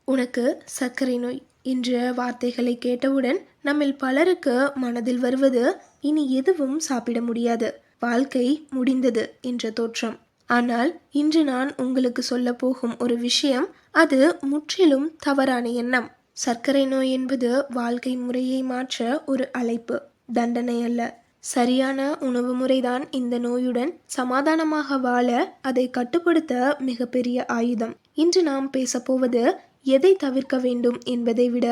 உனக்கு சர்க்கரை நோய் என்ற வார்த்தைகளை கேட்டவுடன் நம்மில் பலருக்கு மனதில் வருவது இனி எதுவும் சாப்பிட முடியாது, வாழ்க்கை முடிந்தது என்ற தோற்றம். ஆனால் இன்று நான் உங்களுக்கு சொல்ல போகும் ஒரு விஷயம், அது முற்றிலும் தவறான எண்ணம். சர்க்கரை நோய் என்பது வாழ்க்கை முறையை மாற்ற ஒரு அழைப்பு, தண்டனை அல்ல. சரியான உணவு முறைதான் இந்த நோயுடன் சமாதானமாக வாழ, அதை கட்டுப்படுத்த மிகப்பெரிய ஆயுதம். இன்று நாம் பேசப்போவது எதை தவிர்க்க வேண்டும் என்பதை விட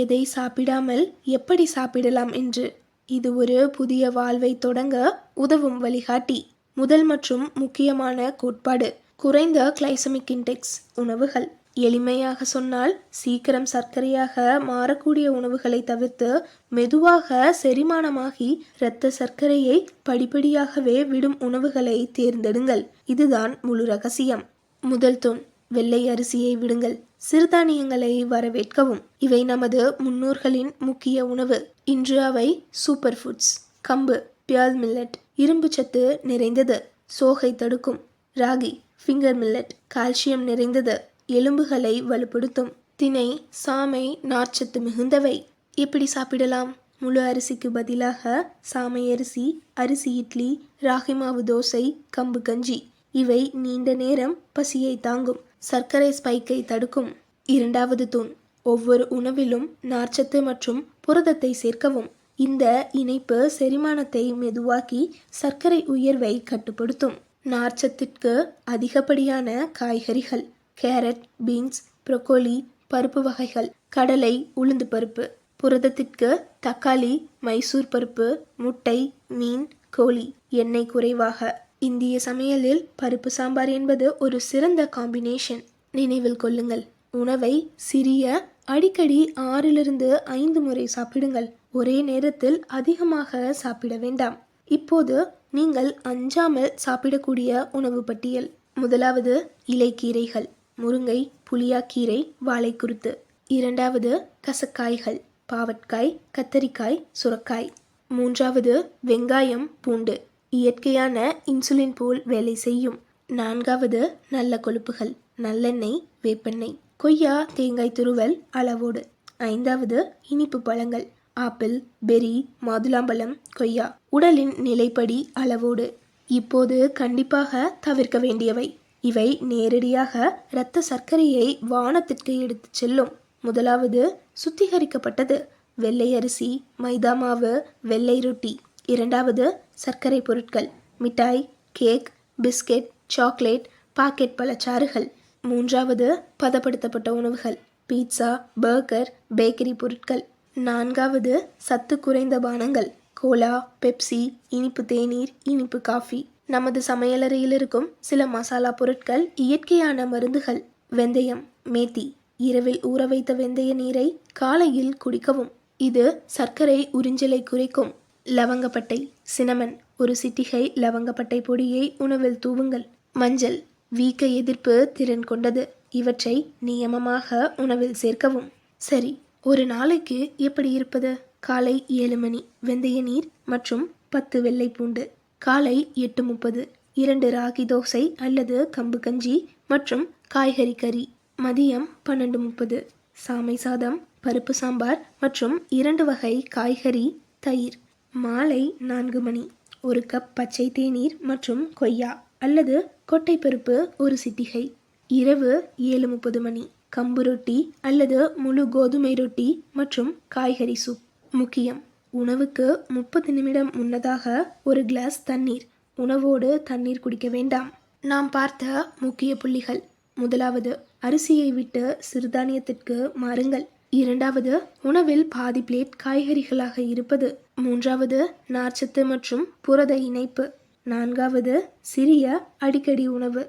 எதை சாப்பிடாமல் எப்படி சாப்பிடலாம் என்று. இது ஒரு புதிய வாழ்வை தொடங்க உதவும் வழிகாட்டி. முதல் மற்றும் முக்கியமான கோட்பாடு, குறைந்த கிளைசமிக் இன்டெக்ஸ் உணவுகள். எளிமையாக சொன்னால், சீக்கிரம் சர்க்கரையாக மாறக்கூடிய உணவுகளை தவிர்த்து மெதுவாக செரிமானமாகி இரத்த சர்க்கரையை படிப்படியாகவே விடும் உணவுகளை தேர்ந்தெடுங்கள். இதுதான் முழு ரகசியம். முதல் தூண், வெள்ளை அரிசியை விடுங்கள். சிறுதானியங்களை வரவேற்கவும். இவை நமது முன்னோர்களின் முக்கிய உணவு. இன்று அவை சூப்பர் ஃபுட்ஸ். கம்பு, பியர் மில்லட், இரும்பு சத்து நிறைந்தது, சோகை தடுக்கும். ராகி, ஃபிங்கர் மில்லட், கால்சியம் நிறைந்தது, எலும்புகளை வலுப்படுத்தும். திணை, சாமை, நார்ச்சத்து மிகுந்தவை. எப்படி சாப்பிடலாம்? முழு அரிசிக்கு பதிலாக சாமை அரிசி, அரிசி இட்லி, ராகி மாவு தோசை, கம்பு கஞ்சி. இவை நீண்ட நேரம் பசியை தாங்கும், சர்க்கரை ஸ்பைக்கை தடுக்கும். இரண்டாவது தூண், ஒவ்வொரு உணவிலும் நார்ச்சத்து மற்றும் புரதத்தை சேர்க்கவும். இந்த இணைப்பு செரிமானத்தை மெதுவாக்கி சர்க்கரை உயர்வை கட்டுப்படுத்தும். நார்ச்சத்திற்கு அதிகப்படியான காய்கறிகள், கேரட், பீன்ஸ், ப்ரோக்கோலி, பருப்பு வகைகள், கடலை, உளுந்து பருப்பு. புரதத்திற்கு தக்காளி, மைசூர் பருப்பு, முட்டை, மீன், கோழி. எண்ணெய் குறைவாக. இந்திய சமையலில் பருப்பு சாம்பார் என்பது ஒரு சிறந்த காம்பினேஷன். நினைவில் கொள்ளுங்கள், உணவை சிறிய, அடிக்கடி 6-5 முறை சாப்பிடுங்கள். ஒரே நேரத்தில் அதிகமாக சாப்பிட வேண்டாம். இப்போது நீங்கள் அஞ்சாமல் சாப்பிடக்கூடிய உணவு பட்டியல். முதலாவது, இலைக்கீரைகள். முருங்கை, புளியாக்கீரை, வாழைக்குருத்து. இரண்டாவது, கசக்காய்கள். பாவற்காய், கத்தரிக்காய், சுரக்காய். மூன்றாவது, வெங்காயம், பூண்டு. இயற்கையான இன்சுலின் போல் வேலை செய்யும். நான்காவது, நல்ல கொழுப்புகள். நல்லெண்ணெய், வேப்பெண்ணெய். கொய்யா, தேங்காய் துருவல் அளவோடு. ஐந்தாவது, இனிப்பு பழங்கள். ஆப்பிள், பெரி, மாதுளம்பழம், கொய்யா. உடலின் நிலைப்படி அளவோடு. இப்போது கண்டிப்பாக தவிர்க்க வேண்டியவை. இவை நேரடியாக இரத்த சர்க்கரையை வானத்திற்கு எடுத்துச் செல்லும். முதலாவது, சுத்திகரிக்கப்பட்டது. வெள்ளை அரிசி, மைதா மாவு, வெள்ளை ரொட்டி. இரண்டாவது, சர்க்கரை பொருட்கள். மிட்டாய், கேக், பிஸ்கெட், சாக்லேட், பாக்கெட் பழச்சாறுகள். மூன்றாவது, பதப்படுத்தப்பட்ட உணவுகள். பீட்சா, பர்கர், பேக்கரி பொருட்கள். நான்காவது, சத்து குறைந்த பானங்கள். கோலா, பெப்சி, இனிப்பு தேநீர், இனிப்பு காஃபி. நமது சமையலறையில் இருக்கும் சில மசாலா பொருட்கள் இயற்கையான மருந்துகள். வெந்தயம், மேத்தி. இரவில் ஊற வைத்த வெந்தய நீரை காலையில் குடிக்கவும். இது சர்க்கரை உறிஞ்சலை குறைக்கும். லவங்கப்பட்டை, சினமன். ஒரு சிட்டிகை லவங்கப்பட்டை பொடியை உணவில் தூவுங்கள். மஞ்சள், வீக்க எதிர்ப்பு திறன் கொண்டது. இவற்றை நியமமாக உணவில் சேர்க்கவும். சரி, ஒரு நாளைக்கு எப்படி இருப்பது? காலை 7 மணி வெந்தய நீர் மற்றும் 10 வெள்ளை பூண்டு. காலை 8:30 2 ராகி தோசை அல்லது கம்பு கஞ்சி மற்றும் காய்கறி கறி. மதியம் 12:30 சாமை சாதம், பருப்பு சாம்பார் மற்றும் 2 வகை காய்கறி, தயிர். மாலை 4 மணி 1 கப் பச்சை தேநீர் மற்றும் கொய்யா அல்லது கொட்டைப்பருப்பு ஒரு சிட்டிகை. இரவு 7:30 மணி கம்பு ரொட்டி அல்லது முழு கோதுமை ரொட்டி மற்றும் காய்கறி சூப். முக்கியம், உணவுக்கு 30 நிமிடம் முன்னதாக ஒரு கிளாஸ் தண்ணீர். உணவோடு தண்ணீர் குடிக்க வேண்டாம். நாம் பார்த்த முக்கிய புள்ளிகள். முதலாவது, அரிசியை விட்டு சிறுதானியத்திற்கு மாறுங்கள். இரண்டாவது, உணவில் பாதி பிளேட் காய்கறிகளாக இருப்பது. மூன்றாவது, நார்ச்சத்து மற்றும் புரத இணைப்பு. நான்காவது, சிறிய அடிக்கடி உணவு.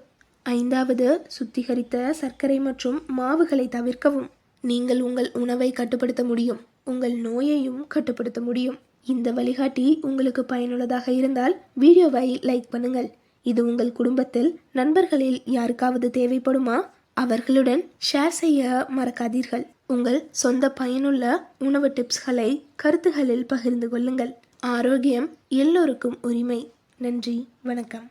ஐந்தாவது, சுத்திகரித்த சர்க்கரை மற்றும் மாவுகளை தவிர்க்கவும். நீங்கள் உங்கள் உணவை கட்டுப்படுத்த முடியும், உங்கள் நோயையும் கட்டுப்படுத்த முடியும். இந்த வழிகாட்டி உங்களுக்கு பயனுள்ளதாக இருந்தால் வீடியோவை லைக் பண்ணுங்கள். இது உங்கள் குடும்பத்தில், நண்பர்களில் யாருக்காவது தேவைப்படுமா? அவர்களுடன் ஷேர் செய்ய மறக்காதீர்கள். உங்கள் சொந்த பயனுள்ள உணவு டிப்ஸ்களை கருத்துகளில் பகிர்ந்து கொள்ளுங்கள். ஆரோக்கியம் எல்லோருக்கும் உரிமை. நன்றி, வணக்கம்.